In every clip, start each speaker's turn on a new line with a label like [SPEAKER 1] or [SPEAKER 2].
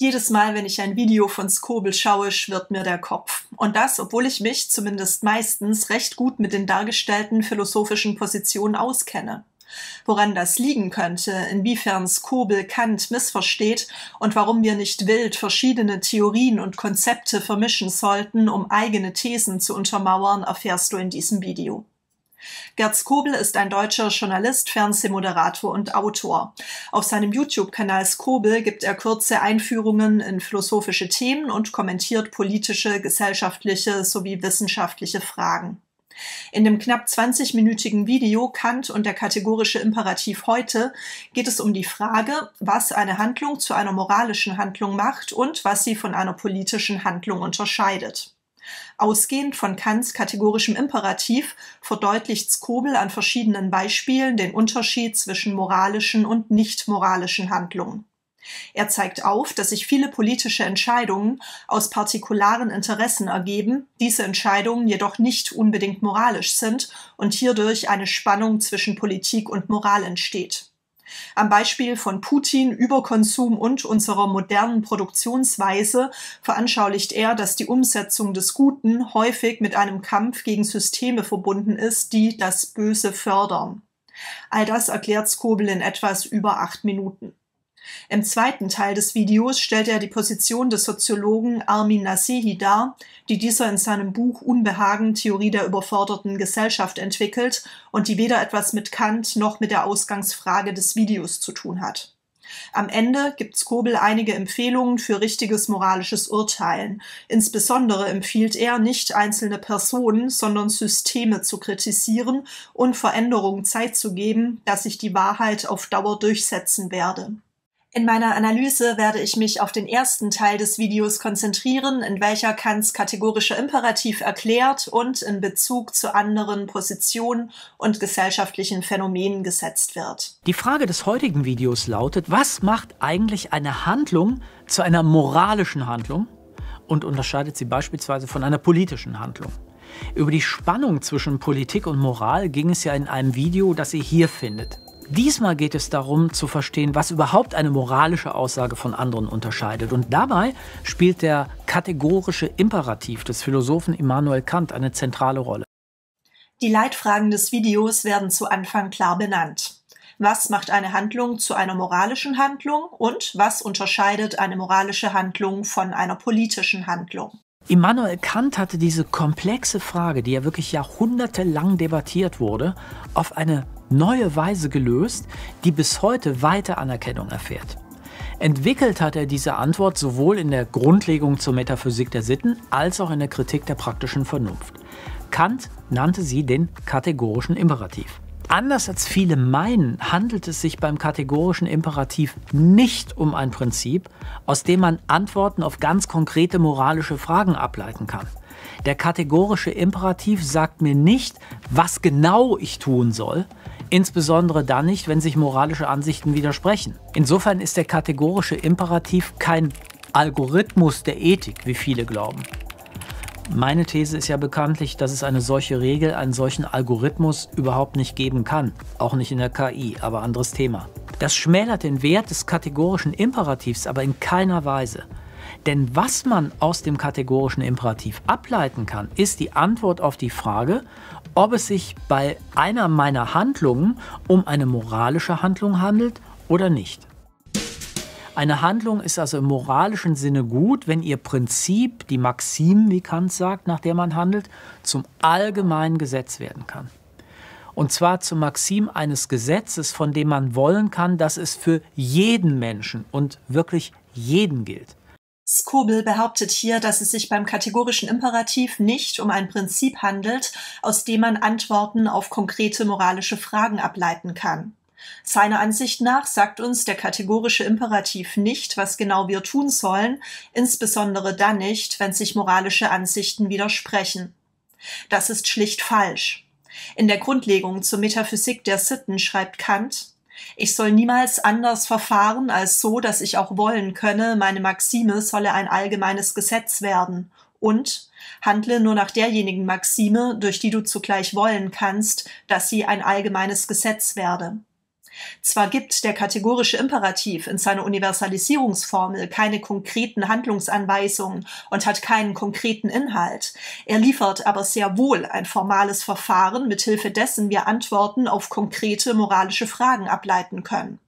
[SPEAKER 1] Jedes Mal, wenn ich ein Video von Skobel schaue, schwirrt mir der Kopf. Und das, obwohl ich mich, zumindest meistens, recht gut mit den dargestellten philosophischen Positionen auskenne. Woran das liegen könnte, inwiefern Skobel Kant missversteht und warum wir nicht wild verschiedene Theorien und Konzepte vermischen sollten, um eigene Thesen zu untermauern, erfährst du in diesem Video. Gerd Skobel ist ein deutscher Journalist, Fernsehmoderator und Autor. Auf seinem YouTube-Kanal Skobel gibt er kurze Einführungen in philosophische Themen und kommentiert politische, gesellschaftliche sowie wissenschaftliche Fragen. In dem knapp 20-minütigen Video Kant und der kategorische Imperativ heute geht es um die Frage, was eine Handlung zu einer moralischen Handlung macht und was sie von einer politischen Handlung unterscheidet. Ausgehend von Kants kategorischem Imperativ verdeutlicht Skobel an verschiedenen Beispielen den Unterschied zwischen moralischen und nicht moralischen Handlungen. Er zeigt auf, dass sich viele politische Entscheidungen aus partikularen Interessen ergeben, diese Entscheidungen jedoch nicht unbedingt moralisch sind und hierdurch eine Spannung zwischen Politik und Moral entsteht. Am Beispiel von Putin, Überkonsum und unserer modernen Produktionsweise veranschaulicht er, dass die Umsetzung des Guten häufig mit einem Kampf gegen Systeme verbunden ist, die das Böse fördern. All das erklärt Skobel in etwas über 8 Minuten. Im zweiten Teil des Videos stellt er die Position des Soziologen Armin Nasehi dar, die dieser in seinem Buch Unbehagen, Theorie der überforderten Gesellschaft entwickelt und die weder etwas mit Kant noch mit der Ausgangsfrage des Videos zu tun hat. Am Ende gibt Skobel einige Empfehlungen für richtiges moralisches Urteilen. Insbesondere empfiehlt er, nicht einzelne Personen, sondern Systeme zu kritisieren und Veränderungen Zeit zu geben, dass sich die Wahrheit auf Dauer durchsetzen werde. In meiner Analyse werde ich mich auf den ersten Teil des Videos konzentrieren, in welcher Kants kategorischer Imperativ erklärt und in Bezug zu anderen Positionen und gesellschaftlichen Phänomenen gesetzt wird.
[SPEAKER 2] Die Frage des heutigen Videos lautet, was macht eigentlich eine Handlung zu einer moralischen Handlung und unterscheidet sie beispielsweise von einer politischen Handlung? Über die Spannung zwischen Politik und Moral ging es ja in einem Video, das ihr hier findet. Diesmal geht es darum zu verstehen, was überhaupt eine moralische Aussage von anderen unterscheidet. Und dabei spielt der kategorische Imperativ des Philosophen Immanuel Kant eine zentrale Rolle.
[SPEAKER 1] Die Leitfragen des Videos werden zu Anfang klar benannt. Was macht eine Handlung zu einer moralischen Handlung und was unterscheidet eine moralische Handlung von einer politischen Handlung?
[SPEAKER 2] Immanuel Kant hatte diese komplexe Frage, die ja wirklich jahrhundertelang debattiert wurde, auf eine neue Weise gelöst, die bis heute weite Anerkennung erfährt. Entwickelt hat er diese Antwort sowohl in der Grundlegung zur Metaphysik der Sitten als auch in der Kritik der praktischen Vernunft. Kant nannte sie den kategorischen Imperativ. Anders als viele meinen, handelt es sich beim kategorischen Imperativ nicht um ein Prinzip, aus dem man Antworten auf ganz konkrete moralische Fragen ableiten kann. Der kategorische Imperativ sagt mir nicht, was genau ich tun soll, insbesondere dann nicht, wenn sich moralische Ansichten widersprechen. Insofern ist der kategorische Imperativ kein Algorithmus der Ethik, wie viele glauben. Meine These ist ja bekanntlich, dass es eine solche Regel, einen solchen Algorithmus überhaupt nicht geben kann. Auch nicht in der KI, aber anderes Thema. Das schmälert den Wert des kategorischen Imperativs aber in keiner Weise. Denn was man aus dem kategorischen Imperativ ableiten kann, ist die Antwort auf die Frage, ob es sich bei einer meiner Handlungen um eine moralische Handlung handelt oder nicht. Eine Handlung ist also im moralischen Sinne gut, wenn ihr Prinzip, die Maxim, wie Kant sagt, nach der man handelt, zum allgemeinen Gesetz werden kann. Und zwar zum Maxim eines Gesetzes, von dem man wollen kann, dass es für jeden Menschen und wirklich jeden gilt.
[SPEAKER 1] Skobel behauptet hier, dass es sich beim kategorischen Imperativ nicht um ein Prinzip handelt, aus dem man Antworten auf konkrete moralische Fragen ableiten kann. Seiner Ansicht nach sagt uns der kategorische Imperativ nicht, was genau wir tun sollen, insbesondere dann nicht, wenn sich moralische Ansichten widersprechen. Das ist schlicht falsch. In der Grundlegung zur Metaphysik der Sitten schreibt Kant: Ich soll niemals anders verfahren als so, dass ich auch wollen könne, meine Maxime solle ein allgemeines Gesetz werden, und handle nur nach derjenigen Maxime, durch die du zugleich wollen kannst, dass sie ein allgemeines Gesetz werde. Zwar gibt der kategorische Imperativ in seiner Universalisierungsformel keine konkreten Handlungsanweisungen und hat keinen konkreten Inhalt. Er liefert aber sehr wohl ein formales Verfahren, mithilfe dessen wir Antworten auf konkrete moralische Fragen ableiten können.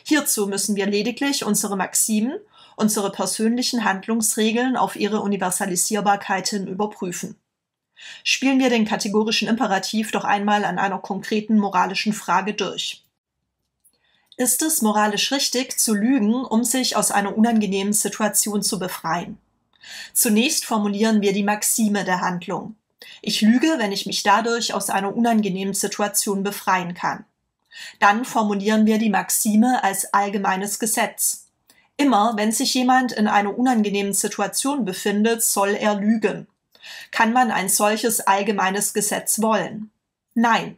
[SPEAKER 1] Hierzu müssen wir lediglich unsere Maximen, unsere persönlichen Handlungsregeln auf ihre Universalisierbarkeit hin überprüfen. Spielen wir den kategorischen Imperativ doch einmal an einer konkreten moralischen Frage durch. Ist es moralisch richtig, zu lügen, um sich aus einer unangenehmen Situation zu befreien? Zunächst formulieren wir die Maxime der Handlung. Ich lüge, wenn ich mich dadurch aus einer unangenehmen Situation befreien kann. Dann formulieren wir die Maxime als allgemeines Gesetz. Immer, wenn sich jemand in einer unangenehmen Situation befindet, soll er lügen. Kann man ein solches allgemeines Gesetz wollen? Nein.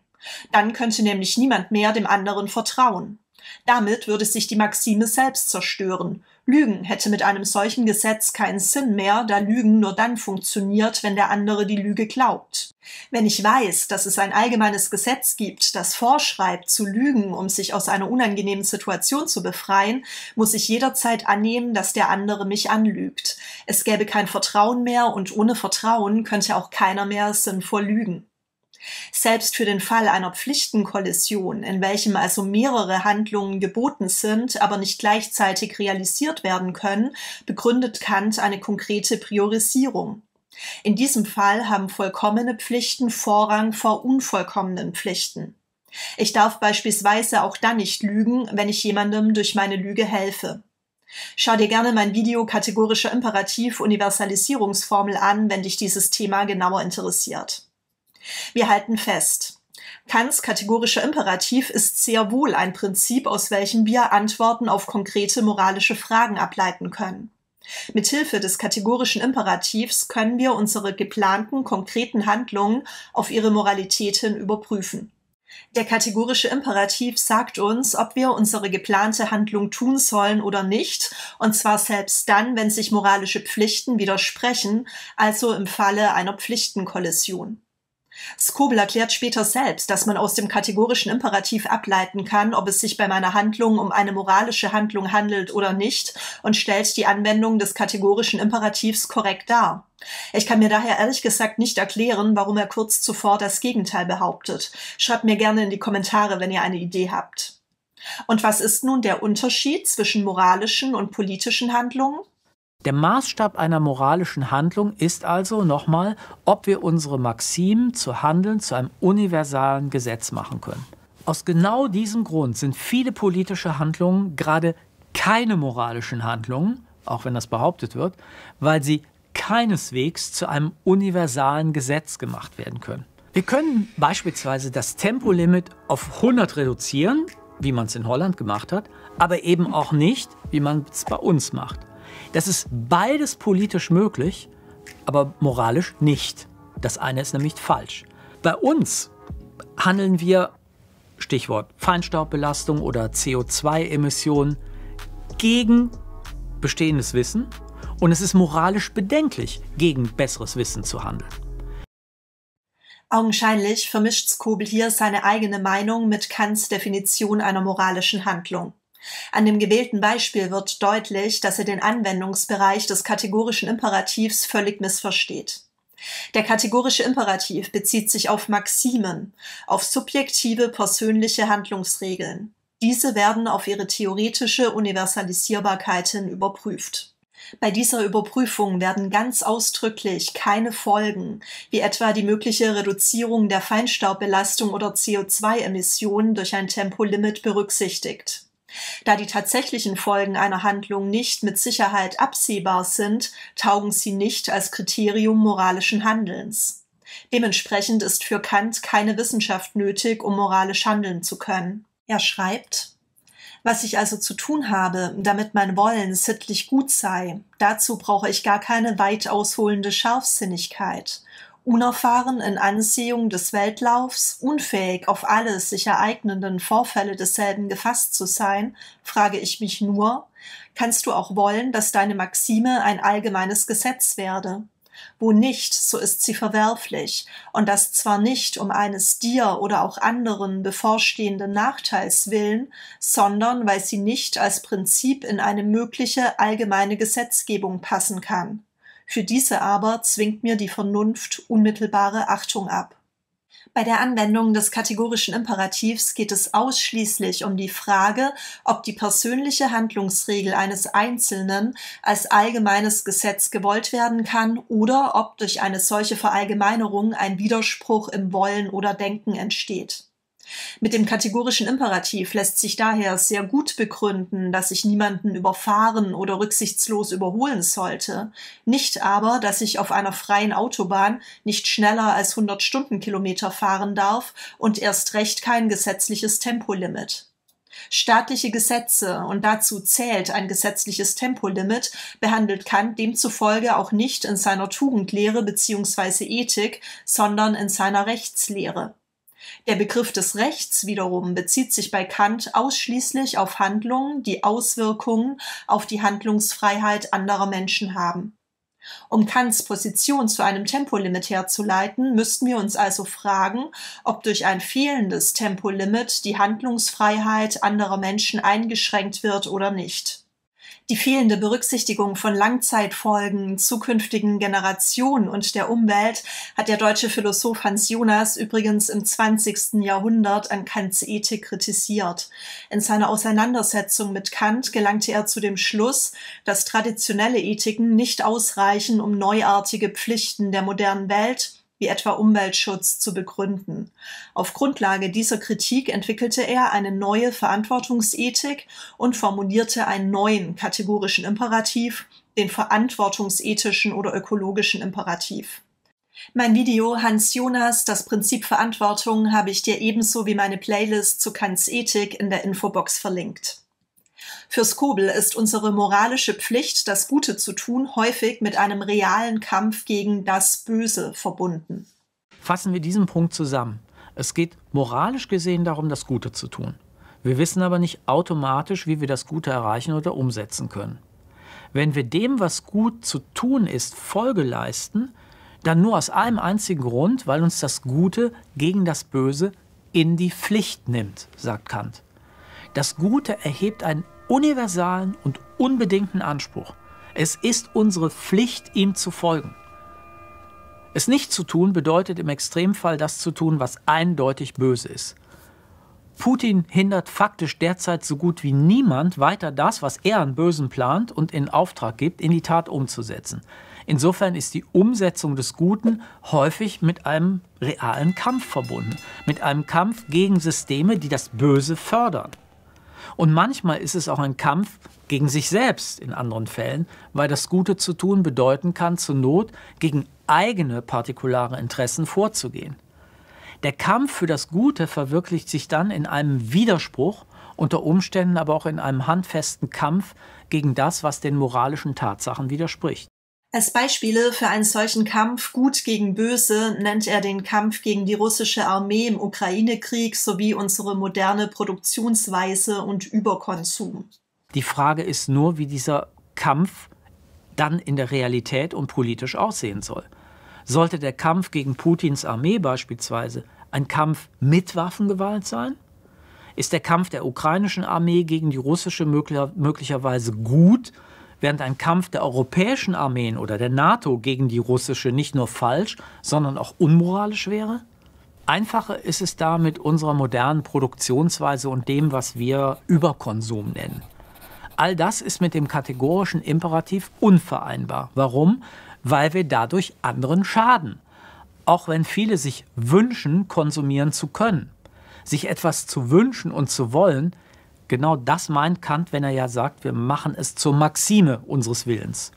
[SPEAKER 1] Dann könnte nämlich niemand mehr dem anderen vertrauen. Damit würde sich die Maxime selbst zerstören. Lügen hätte mit einem solchen Gesetz keinen Sinn mehr, da Lügen nur dann funktioniert, wenn der andere die Lüge glaubt. Wenn ich weiß, dass es ein allgemeines Gesetz gibt, das vorschreibt, zu lügen, um sich aus einer unangenehmen Situation zu befreien, muss ich jederzeit annehmen, dass der andere mich anlügt. Es gäbe kein Vertrauen mehr und ohne Vertrauen könnte auch keiner mehr sinnvoll lügen. Selbst für den Fall einer Pflichtenkollision, in welchem also mehrere Handlungen geboten sind, aber nicht gleichzeitig realisiert werden können, begründet Kant eine konkrete Priorisierung. In diesem Fall haben vollkommene Pflichten Vorrang vor unvollkommenen Pflichten. Ich darf beispielsweise auch dann nicht lügen, wenn ich jemandem durch meine Lüge helfe. Schau dir gerne mein Video Kategorischer Imperativ Universalisierungsformel an, wenn dich dieses Thema genauer interessiert. Wir halten fest, Kants kategorischer Imperativ ist sehr wohl ein Prinzip, aus welchem wir Antworten auf konkrete moralische Fragen ableiten können. Mithilfe des kategorischen Imperativs können wir unsere geplanten konkreten Handlungen auf ihre Moralität hin überprüfen. Der kategorische Imperativ sagt uns, ob wir unsere geplante Handlung tun sollen oder nicht, und zwar selbst dann, wenn sich moralische Pflichten widersprechen, also im Falle einer Pflichtenkollision. Skobel erklärt später selbst, dass man aus dem kategorischen Imperativ ableiten kann, ob es sich bei meiner Handlung um eine moralische Handlung handelt oder nicht, und stellt die Anwendung des kategorischen Imperativs korrekt dar. Ich kann mir daher ehrlich gesagt nicht erklären, warum er kurz zuvor das Gegenteil behauptet. Schreibt mir gerne in die Kommentare, wenn ihr eine Idee habt. Und was ist nun der Unterschied zwischen moralischen und politischen Handlungen?
[SPEAKER 2] Der Maßstab einer moralischen Handlung ist also nochmal, ob wir unsere Maximen zu Handeln zu einem universalen Gesetz machen können. Aus genau diesem Grund sind viele politische Handlungen gerade keine moralischen Handlungen, auch wenn das behauptet wird, weil sie keineswegs zu einem universalen Gesetz gemacht werden können. Wir können beispielsweise das Tempolimit auf 100 reduzieren, wie man es in Holland gemacht hat, aber eben auch nicht, wie man es bei uns macht. Das ist beides politisch möglich, aber moralisch nicht. Das eine ist nämlich falsch. Bei uns handeln wir, Stichwort Feinstaubbelastung oder CO2-Emissionen, gegen bestehendes Wissen, und es ist moralisch bedenklich, gegen besseres Wissen zu handeln.
[SPEAKER 1] Augenscheinlich vermischt Skobel hier seine eigene Meinung mit Kants Definition einer moralischen Handlung. An dem gewählten Beispiel wird deutlich, dass er den Anwendungsbereich des kategorischen Imperativs völlig missversteht. Der kategorische Imperativ bezieht sich auf Maximen, auf subjektive persönliche Handlungsregeln. Diese werden auf ihre theoretische Universalisierbarkeit hin überprüft. Bei dieser Überprüfung werden ganz ausdrücklich keine Folgen, wie etwa die mögliche Reduzierung der Feinstaubbelastung oder CO2-Emissionen durch ein Tempolimit berücksichtigt. Da die tatsächlichen Folgen einer Handlung nicht mit Sicherheit absehbar sind, taugen sie nicht als Kriterium moralischen Handelns. Dementsprechend ist für Kant keine Wissenschaft nötig, um moralisch handeln zu können. Er schreibt: Was ich also zu tun habe, damit mein Wollen sittlich gut sei, dazu brauche ich gar keine weit ausholende Scharfsinnigkeit. Unerfahren in Ansehung des Weltlaufs, unfähig auf alle sich ereignenden Vorfälle desselben gefasst zu sein, frage ich mich nur, kannst du auch wollen, dass deine Maxime ein allgemeines Gesetz werde? Wo nicht, so ist sie verwerflich, und das zwar nicht um eines dir oder auch anderen bevorstehenden Nachteils willen, sondern weil sie nicht als Prinzip in eine mögliche allgemeine Gesetzgebung passen kann. Für diese aber zwingt mir die Vernunft unmittelbare Achtung ab. Bei der Anwendung des kategorischen Imperativs geht es ausschließlich um die Frage, ob die persönliche Handlungsregel eines Einzelnen als allgemeines Gesetz gewollt werden kann oder ob durch eine solche Verallgemeinerung ein Widerspruch im Wollen oder Denken entsteht. Mit dem kategorischen Imperativ lässt sich daher sehr gut begründen, dass ich niemanden überfahren oder rücksichtslos überholen sollte, nicht aber, dass ich auf einer freien Autobahn nicht schneller als 100 Stundenkilometer fahren darf und erst recht kein gesetzliches Tempolimit. Staatliche Gesetze, und dazu zählt ein gesetzliches Tempolimit, behandelt Kant demzufolge auch nicht in seiner Tugendlehre bzw. Ethik, sondern in seiner Rechtslehre. Der Begriff des Rechts wiederum bezieht sich bei Kant ausschließlich auf Handlungen, die Auswirkungen auf die Handlungsfreiheit anderer Menschen haben. Um Kants Position zu einem Tempolimit herzuleiten, müssten wir uns also fragen, ob durch ein fehlendes Tempolimit die Handlungsfreiheit anderer Menschen eingeschränkt wird oder nicht. Die fehlende Berücksichtigung von Langzeitfolgen, zukünftigen Generationen und der Umwelt hat der deutsche Philosoph Hans Jonas übrigens im 20. Jahrhundert an Kants Ethik kritisiert. In seiner Auseinandersetzung mit Kant gelangte er zu dem Schluss, dass traditionelle Ethiken nicht ausreichen, um neuartige Pflichten der modernen Welt wie etwa Umweltschutz zu begründen. Auf Grundlage dieser Kritik entwickelte er eine neue Verantwortungsethik und formulierte einen neuen kategorischen Imperativ, den verantwortungsethischen oder ökologischen Imperativ. Mein Video Hans Jonas, das Prinzip Verantwortung, habe ich dir ebenso wie meine Playlist zu Kants Ethik in der Infobox verlinkt. Für Skobel ist unsere moralische Pflicht, das Gute zu tun, häufig mit einem realen Kampf gegen das Böse verbunden.
[SPEAKER 2] Fassen wir diesen Punkt zusammen. Es geht moralisch gesehen darum, das Gute zu tun. Wir wissen aber nicht automatisch, wie wir das Gute erreichen oder umsetzen können. Wenn wir dem, was gut zu tun ist, Folge leisten, dann nur aus einem einzigen Grund, weil uns das Gute gegen das Böse in die Pflicht nimmt, sagt Kant. Das Gute erhebt einen universalen und unbedingten Anspruch. Es ist unsere Pflicht, ihm zu folgen. Es nicht zu tun bedeutet im Extremfall das zu tun, was eindeutig böse ist. Putin hindert faktisch derzeit so gut wie niemand weiter das, was er an Bösen plant und in Auftrag gibt, in die Tat umzusetzen. Insofern ist die Umsetzung des Guten häufig mit einem realen Kampf verbunden, mit einem Kampf gegen Systeme, die das Böse fördern. Und manchmal ist es auch ein Kampf gegen sich selbst in anderen Fällen, weil das Gute zu tun bedeuten kann, zur Not gegen eigene partikulare Interessen vorzugehen. Der Kampf für das Gute verwirklicht sich dann in einem Widerspruch, unter Umständen aber auch in einem handfesten Kampf gegen das, was den moralischen Tatsachen widerspricht.
[SPEAKER 1] Als Beispiele für einen solchen Kampf Gut gegen Böse nennt er den Kampf gegen die russische Armee im Ukraine-Krieg sowie unsere moderne Produktionsweise und Überkonsum.
[SPEAKER 2] Die Frage ist nur, wie dieser Kampf dann in der Realität und politisch aussehen soll. Sollte der Kampf gegen Putins Armee beispielsweise ein Kampf mit Waffengewalt sein? Ist der Kampf der ukrainischen Armee gegen die russische möglicherweise gut, während ein Kampf der europäischen Armeen oder der NATO gegen die russische nicht nur falsch, sondern auch unmoralisch wäre? Einfacher ist es da mit unserer modernen Produktionsweise und dem, was wir Überkonsum nennen. All das ist mit dem kategorischen Imperativ unvereinbar. Warum? Weil wir dadurch anderen schaden. Auch wenn viele sich wünschen, konsumieren zu können. Sich etwas zu wünschen und zu wollen, genau das meint Kant, wenn er ja sagt, wir machen es zur Maxime unseres Willens.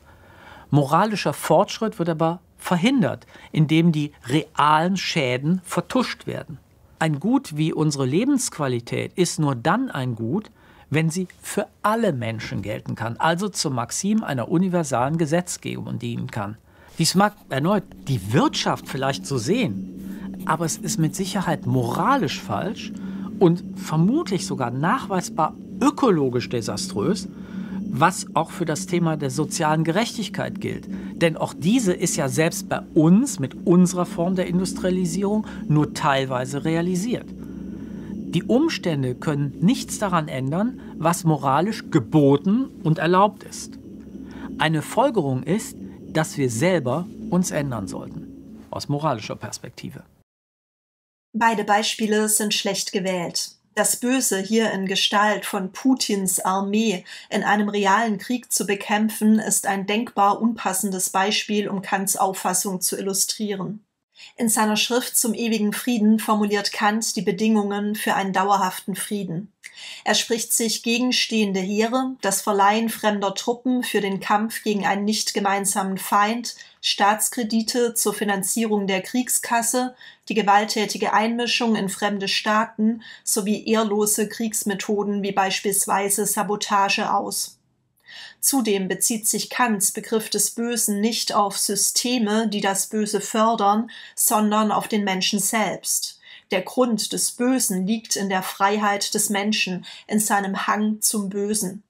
[SPEAKER 2] Moralischer Fortschritt wird aber verhindert, indem die realen Schäden vertuscht werden. Ein Gut wie unsere Lebensqualität ist nur dann ein Gut, wenn sie für alle Menschen gelten kann, also zur Maxime einer universalen Gesetzgebung dienen kann. Dies mag erneut die Wirtschaft vielleicht so sehen, aber es ist mit Sicherheit moralisch falsch und vermutlich sogar nachweisbar ökologisch desaströs, Was auch für das Thema der sozialen Gerechtigkeit gilt. Denn auch diese ist ja selbst bei uns mit unserer Form der Industrialisierung nur teilweise realisiert. Die Umstände können nichts daran ändern, was moralisch geboten und erlaubt ist. Eine Folgerung ist, dass wir selber uns ändern sollten, aus moralischer Perspektive.
[SPEAKER 1] Beide Beispiele sind schlecht gewählt. Das Böse hier in Gestalt von Putins Armee in einem realen Krieg zu bekämpfen, ist ein denkbar unpassendes Beispiel, um Kants Auffassung zu illustrieren. In seiner Schrift zum ewigen Frieden formuliert Kant die Bedingungen für einen dauerhaften Frieden. Er spricht sich gegenstehende Heere, das Verleihen fremder Truppen für den Kampf gegen einen nicht gemeinsamen Feind, Staatskredite zur Finanzierung der Kriegskasse, die gewalttätige Einmischung in fremde Staaten sowie ehrlose Kriegsmethoden wie beispielsweise Sabotage aus. Zudem bezieht sich Kants Begriff des Bösen nicht auf Systeme, die das Böse fördern, sondern auf den Menschen selbst. Der Grund des Bösen liegt in der Freiheit des Menschen, in seinem Hang zum Bösen.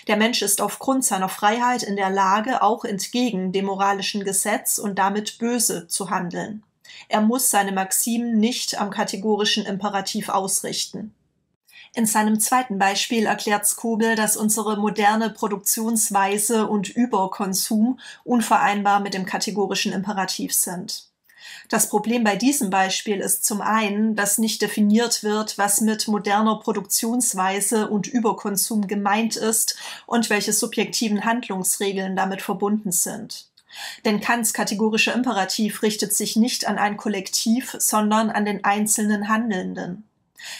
[SPEAKER 1] Der Mensch ist aufgrund seiner Freiheit in der Lage, auch entgegen dem moralischen Gesetz und damit böse zu handeln. Er muss seine Maximen nicht am kategorischen Imperativ ausrichten. In seinem zweiten Beispiel erklärt Skobel, dass unsere moderne Produktionsweise und Überkonsum unvereinbar mit dem kategorischen Imperativ sind. Das Problem bei diesem Beispiel ist zum einen, dass nicht definiert wird, was mit moderner Produktionsweise und Überkonsum gemeint ist und welche subjektiven Handlungsregeln damit verbunden sind. Denn Kants kategorischer Imperativ richtet sich nicht an ein Kollektiv, sondern an den einzelnen Handelnden.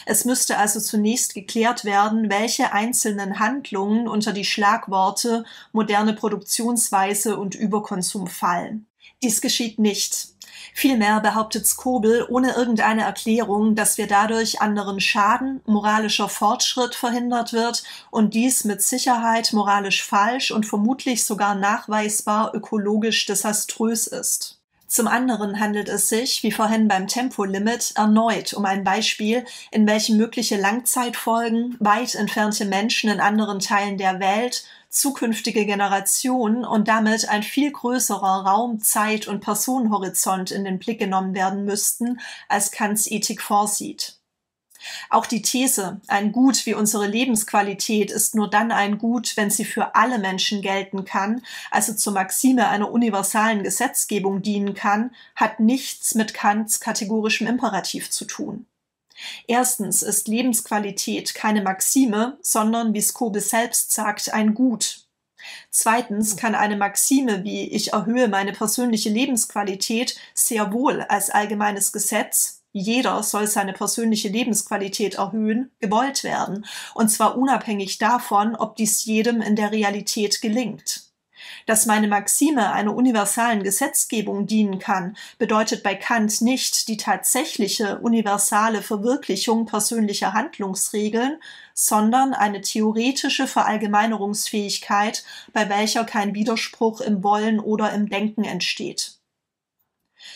[SPEAKER 1] Es müsste also zunächst geklärt werden, welche einzelnen Handlungen unter die Schlagworte moderne Produktionsweise und Überkonsum fallen. Dies geschieht nicht. Vielmehr behauptet Skobel ohne irgendeine Erklärung, dass wir dadurch anderen Schaden, moralischer Fortschritt verhindert wird und dies mit Sicherheit moralisch falsch und vermutlich sogar nachweisbar ökologisch desaströs ist. Zum anderen handelt es sich, wie vorhin beim Tempolimit, erneut um ein Beispiel, in welchem mögliche Langzeitfolgen, weit entfernte Menschen in anderen Teilen der Welt, zukünftige Generationen und damit ein viel größerer Raum-, Zeit- und Personenhorizont in den Blick genommen werden müssten, als Kants Ethik vorsieht. Auch die These, ein Gut wie unsere Lebensqualität ist nur dann ein Gut, wenn sie für alle Menschen gelten kann, also zur Maxime einer universalen Gesetzgebung dienen kann, hat nichts mit Kants kategorischem Imperativ zu tun. Erstens ist Lebensqualität keine Maxime, sondern, wie Skobel selbst sagt, ein Gut. Zweitens kann eine Maxime wie ich erhöhe meine persönliche Lebensqualität sehr wohl als allgemeines Gesetz, jeder soll seine persönliche Lebensqualität erhöhen, gewollt werden, und zwar unabhängig davon, ob dies jedem in der Realität gelingt. Dass meine Maxime einer universalen Gesetzgebung dienen kann, bedeutet bei Kant nicht die tatsächliche universale Verwirklichung persönlicher Handlungsregeln, sondern eine theoretische Verallgemeinerungsfähigkeit, bei welcher kein Widerspruch im Wollen oder im Denken entsteht.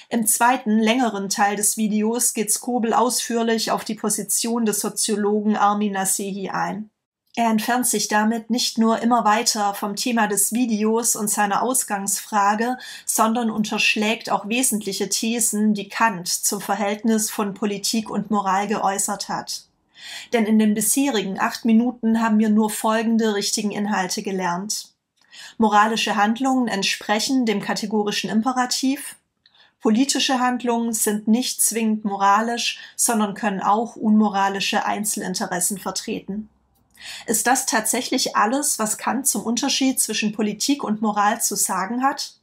[SPEAKER 1] Im zweiten, längeren Teil des Videos geht Skobel ausführlich auf die Position des Soziologen Armin Nasehi ein. Er entfernt sich damit nicht nur immer weiter vom Thema des Videos und seiner Ausgangsfrage, sondern unterschlägt auch wesentliche Thesen, die Kant zum Verhältnis von Politik und Moral geäußert hat. Denn in den bisherigen 8 Minuten haben wir nur folgende richtigen Inhalte gelernt. Moralische Handlungen entsprechen dem kategorischen Imperativ. Politische Handlungen sind nicht zwingend moralisch, sondern können auch unmoralische Einzelinteressen vertreten. Ist das tatsächlich alles, was Kant zum Unterschied zwischen Politik und Moral zu sagen hat?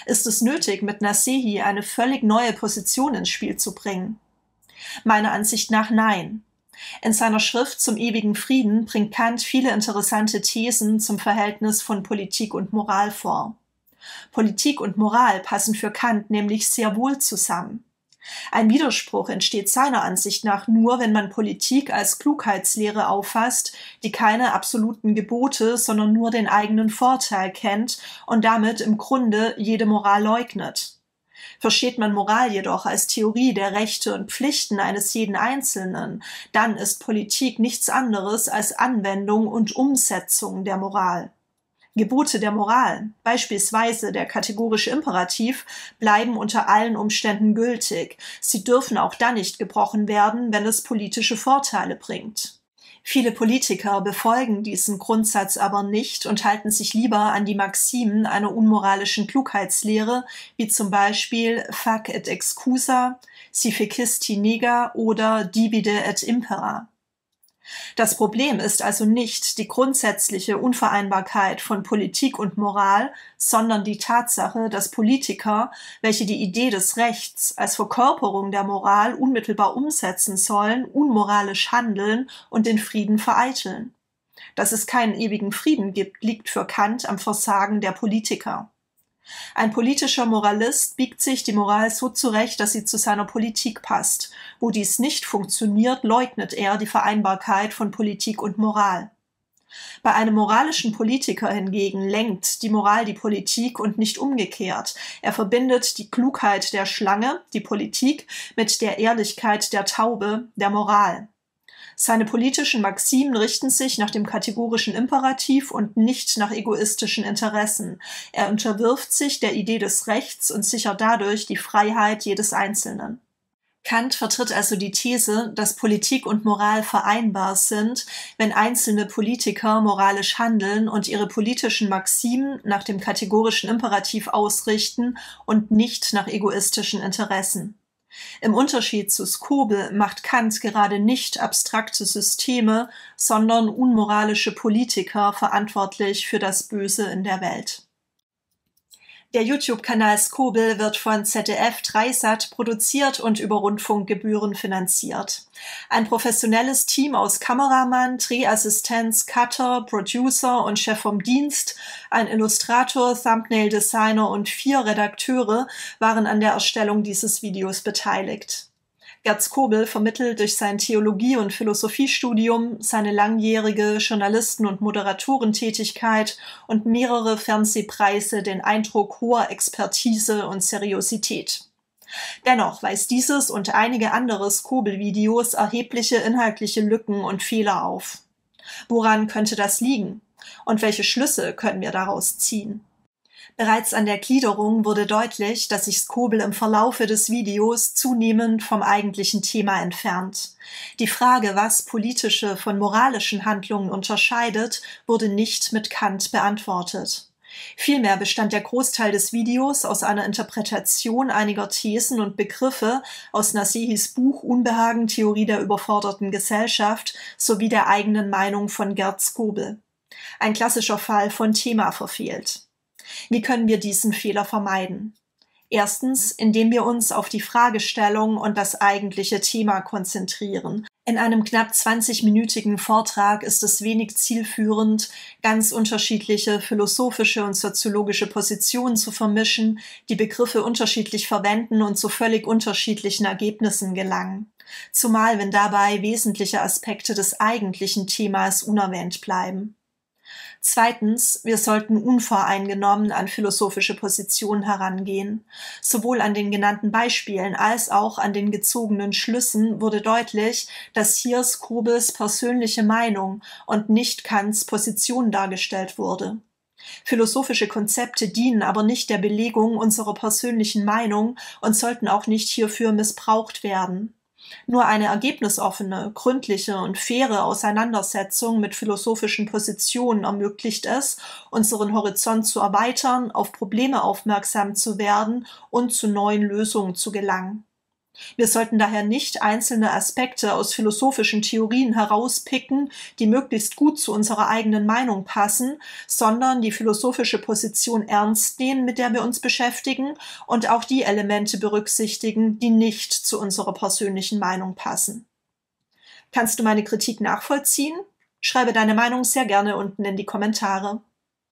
[SPEAKER 1] Ist es nötig, mit Nasehi eine völlig neue Position ins Spiel zu bringen? Meiner Ansicht nach nein. In seiner Schrift zum ewigen Frieden bringt Kant viele interessante Thesen zum Verhältnis von Politik und Moral vor. Politik und Moral passen für Kant nämlich sehr wohl zusammen. Ein Widerspruch entsteht seiner Ansicht nach nur, wenn man Politik als Klugheitslehre auffasst, die keine absoluten Gebote, sondern nur den eigenen Vorteil kennt und damit im Grunde jede Moral leugnet. Versteht man Moral jedoch als Theorie der Rechte und Pflichten eines jeden Einzelnen, dann ist Politik nichts anderes als Anwendung und Umsetzung der Moral. Gebote der Moral, beispielsweise der kategorische Imperativ, bleiben unter allen Umständen gültig. Sie dürfen auch dann nicht gebrochen werden, wenn es politische Vorteile bringt. Viele Politiker befolgen diesen Grundsatz aber nicht und halten sich lieber an die Maximen einer unmoralischen Klugheitslehre, wie zum Beispiel fac et excusa, si fecisti nega oder divide et impera. Das Problem ist also nicht die grundsätzliche Unvereinbarkeit von Politik und Moral, sondern die Tatsache, dass Politiker, welche die Idee des Rechts als Verkörperung der Moral unmittelbar umsetzen sollen, unmoralisch handeln und den Frieden vereiteln. Dass es keinen ewigen Frieden gibt, liegt für Kant am Versagen der Politiker. Ein politischer Moralist biegt sich die Moral so zurecht, dass sie zu seiner Politik passt. Wo dies nicht funktioniert, leugnet er die Vereinbarkeit von Politik und Moral. Bei einem moralischen Politiker hingegen lenkt die Moral die Politik und nicht umgekehrt. Er verbindet die Klugheit der Schlange, die Politik, mit der Ehrlichkeit der Taube, der Moral. Seine politischen Maximen richten sich nach dem kategorischen Imperativ und nicht nach egoistischen Interessen. Er unterwirft sich der Idee des Rechts und sichert dadurch die Freiheit jedes Einzelnen. Kant vertritt also die These, dass Politik und Moral vereinbar sind, wenn einzelne Politiker moralisch handeln und ihre politischen Maximen nach dem kategorischen Imperativ ausrichten und nicht nach egoistischen Interessen. Im Unterschied zu Skobel macht Kant gerade nicht abstrakte Systeme, sondern unmoralische Politiker verantwortlich für das Böse in der Welt. Der YouTube-Kanal Skobel wird von ZDF Dreisat produziert und über Rundfunkgebühren finanziert. Ein professionelles Team aus Kameramann, Drehassistenz, Cutter, Producer und Chef vom Dienst, ein Illustrator, Thumbnail-Designer und 4 Redakteure waren an der Erstellung dieses Videos beteiligt. Gerd Skobel vermittelt durch sein Theologie- und Philosophiestudium, seine langjährige Journalisten- und Moderatorentätigkeit und mehrere Fernsehpreise den Eindruck hoher Expertise und Seriosität. Dennoch weist dieses und einige andere Skobel-Videos erhebliche inhaltliche Lücken und Fehler auf. Woran könnte das liegen? Und welche Schlüsse können wir daraus ziehen? Bereits an der Gliederung wurde deutlich, dass sich Skobel im Verlaufe des Videos zunehmend vom eigentlichen Thema entfernt. Die Frage, was politische von moralischen Handlungen unterscheidet, wurde nicht mit Kant beantwortet. Vielmehr bestand der Großteil des Videos aus einer Interpretation einiger Thesen und Begriffe aus Nassehis Buch Unbehagen, Theorie der überforderten Gesellschaft sowie der eigenen Meinung von Gerd Skobel. Ein klassischer Fall von Thema verfehlt. Wie können wir diesen Fehler vermeiden? Erstens, indem wir uns auf die Fragestellung und das eigentliche Thema konzentrieren. In einem knapp 20-minütigen Vortrag ist es wenig zielführend, ganz unterschiedliche philosophische und soziologische Positionen zu vermischen, die Begriffe unterschiedlich verwenden und zu völlig unterschiedlichen Ergebnissen gelangen. Zumal wenn dabei wesentliche Aspekte des eigentlichen Themas unerwähnt bleiben. Zweitens, wir sollten unvoreingenommen an philosophische Positionen herangehen. Sowohl an den genannten Beispielen als auch an den gezogenen Schlüssen wurde deutlich, dass hier Skobels persönliche Meinung und nicht Kants Position dargestellt wurde. Philosophische Konzepte dienen aber nicht der Belegung unserer persönlichen Meinung und sollten auch nicht hierfür missbraucht werden. Nur eine ergebnisoffene, gründliche und faire Auseinandersetzung mit philosophischen Positionen ermöglicht es, unseren Horizont zu erweitern, auf Probleme aufmerksam zu werden und zu neuen Lösungen zu gelangen. Wir sollten daher nicht einzelne Aspekte aus philosophischen Theorien herauspicken, die möglichst gut zu unserer eigenen Meinung passen, sondern die philosophische Position ernst nehmen, mit der wir uns beschäftigen, und auch die Elemente berücksichtigen, die nicht zu unserer persönlichen Meinung passen. Kannst du meine Kritik nachvollziehen? Schreibe deine Meinung sehr gerne unten in die Kommentare.